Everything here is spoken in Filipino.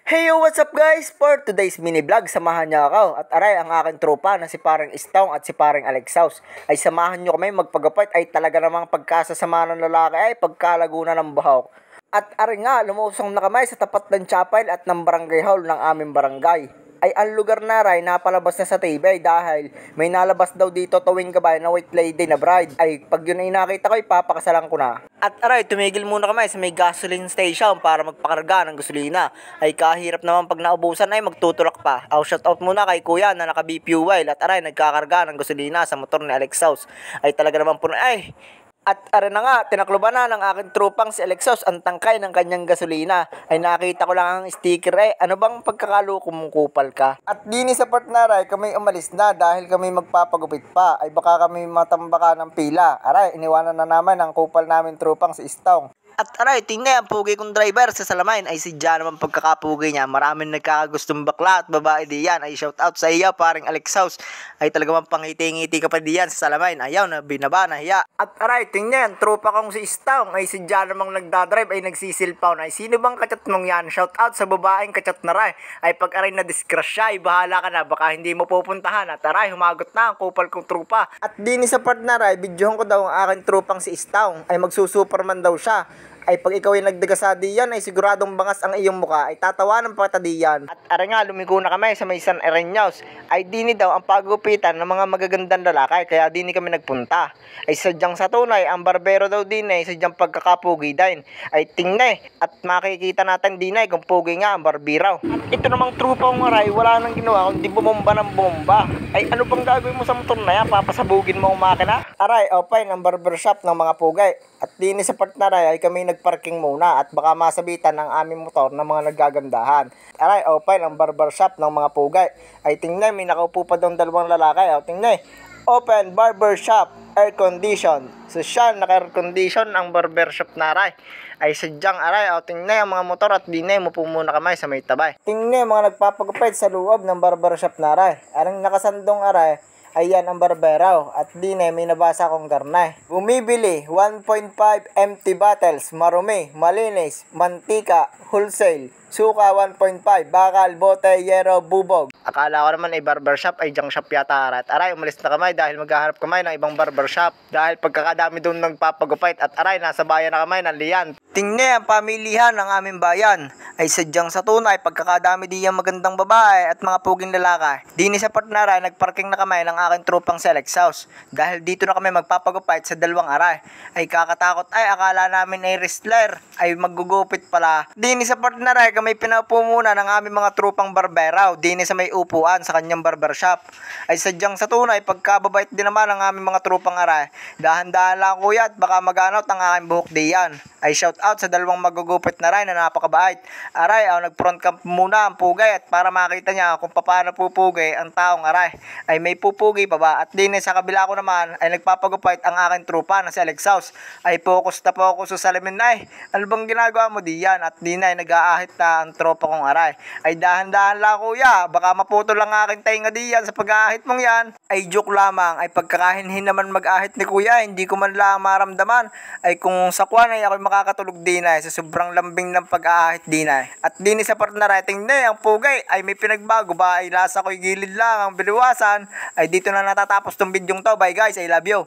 Hey yo, what's up guys? For today's mini vlog, samahan niyo ako at aray ang aking tropa na si parang Istong at si parang Alexaus ay samahan niyo kami magpagapit ay talaga namang pagkasasama ng lalaki ay pagkalaguna ng buhok. At aray nga, lumusong na kami sa tapat ng chapel at ng barangay hall ng aming barangay. Ay ang lugar na ray napalabas na sa TV dahil may nalabas daw dito tuwing gabay na white lady na bride. Ay pag yun ay nakita ko, ipapakasalan ko na. At aray, tumigil muna kami sa may gasoline station para magpakarga ng gasolina. Ay kahirap naman pag naubusan ay magtutulak pa. Shout out muna kay kuya na naka BP fuel at aray nagkakarga ng gasolina sa motor ni Alexaus. Ay talaga naman po ay. At aray na nga, tinakloban na ng aking tropang si Alexaus ang tangkay ng kanyang gasolina. Ay nakita ko lang ang sticker ano bang pagkakalo kumukupal ka? At dini sa part na aray, kami umalis na dahil kami magpapagupit pa. Ay baka kami matambaka ng pila. Aray, iniwanan na naman ang kupal namin tropang si Istong. At aray, tingnan ang pugi kong driver sa Salamain ay si Jan naman pagkakapugi niya. Maraming nagkakagustong bakla at babae diyan. Ay shout out sa iyo paring Alexaus. Ay talaga mang pangiti-ngiti ka pa diyan sa Salamain. Ayaw na binaba na hiya. At aray, tingnan, tropa kong si Istong ay si Jan namang nagdadrive ay nagsisilpaw na. Ay sino bang kachat mong yan? Shout out sa babaeng kachat na ray. Ay pag aray na disgrasya ay bahala ka na. Baka hindi mo pupuntahan. At aray, humagot na ang kupal kong tropa. At dini sa part na ray, videohan ko daw ang aking tropang si Istong. Ay magsusuperman daw siya. Ay pag ikaw ay nagdaga diyan ay siguradong bangas ang iyong muka ay tatawanan pa kita diyan. At ara nga lumiko na kami sa may San Ereñaus ay dini daw ang pagupitan ng mga magagandang lalaki kaya dini kami nagpunta. Ay sadyang sa tunay ang barbero daw din ay sadyang pagkakapugi din. Ay tingnan at makikita natin din ay kung pugi nga ang barbiraw. At ito namang trupa ng aray wala nang ginawa kundi bumomba ng bomba. Ay ano bang gagawin mo sa motor na yan? Papasabugin mo ang makina? Aray, open ang barbershop ng mga pugay. At dini sa part na ray ay kami nagparking muna at baka masabitan ng aming motor ng mga nagagandahan. Aray, open ang barbershop ng mga pugay. Ay tingnan, may nakaupo pa doon dalawang lalaki. Tingnan, open barbershop, air condition. Social, naka-air condition ang barbershop na aray. Ay sadyang aray, tingnan ang mga motor at dinay mo po muna kami sa may tabay. Tingnan mga nagpapagupit sa loob ng barbershop na aray. Arang nakasandong aray. Ayan ang barberaw at dine may nabasa akong garnay. Bumibili 1.5 empty bottles, marumi, malinis, mantika, wholesale, suka 1.5, bakal, bote, yero, bubog. Akala ko naman ay barbershop ay junk shop yata aray. At aray, umalis na kami dahil maghahanap kami ng ibang barbershop. Dahil pagkakadami doon nagpapagupit at aray, nasa bayan na kami ng Lian. Tingnan ang pamilihan ng aming bayan. Ay sadyang sa tunay, pagkakadami diyang magandang babae at mga puging lalaki. Dini sa part na aray, nagparking na kami ng aking tropang si Alexaus. Dahil dito na kami magpapagupit sa dalawang aray. Ay kakatakot ay akala namin ay wrestler. Ay maggugupit pala. Dini sa part na aray, kami pinaupo muna ng aming mga tropang barberaw. Dini sa may upuan sa kanyang barbershop. Ay sadyang sa tunay, pagkababait din naman ang aming mga tropang aray. Dahan-dahan lang kuya at baka maganot ang aking buhok diyan. Ay shout out sa dalawang magugupit na ray na napakabait. Aray, nag-front camp muna ang pugay at para makita niya kung paano pupugay ang taong aray. Ay may pupugi pa ba? At din sa kabila ko naman ay nagpapagupit ang aking trupa na si Alexaus. Ay focus na focus sa salamin na ano bang ginagawa mo diyan? At din ay nag-aahit na ang tropa kong aray. Ay dahan-dahan lang kuya, baka maputol lang aking tainga diyan sa pag-aahit mong yan. Ay joke lamang, ay pagkakahinhin naman mag-ahit ni kuya, hindi ko man lang maramdaman. Ay kung sa kwan ay ako makakatulog din ay sa sobrang lambing ng pag-aahit din ay. At din sa part na rating na ang pugay ay may pinagbago ba ay lasa ko'y gilid lang ang biliwasan. Ay dito na natatapos tong bidyong to. Bye guys, I love you.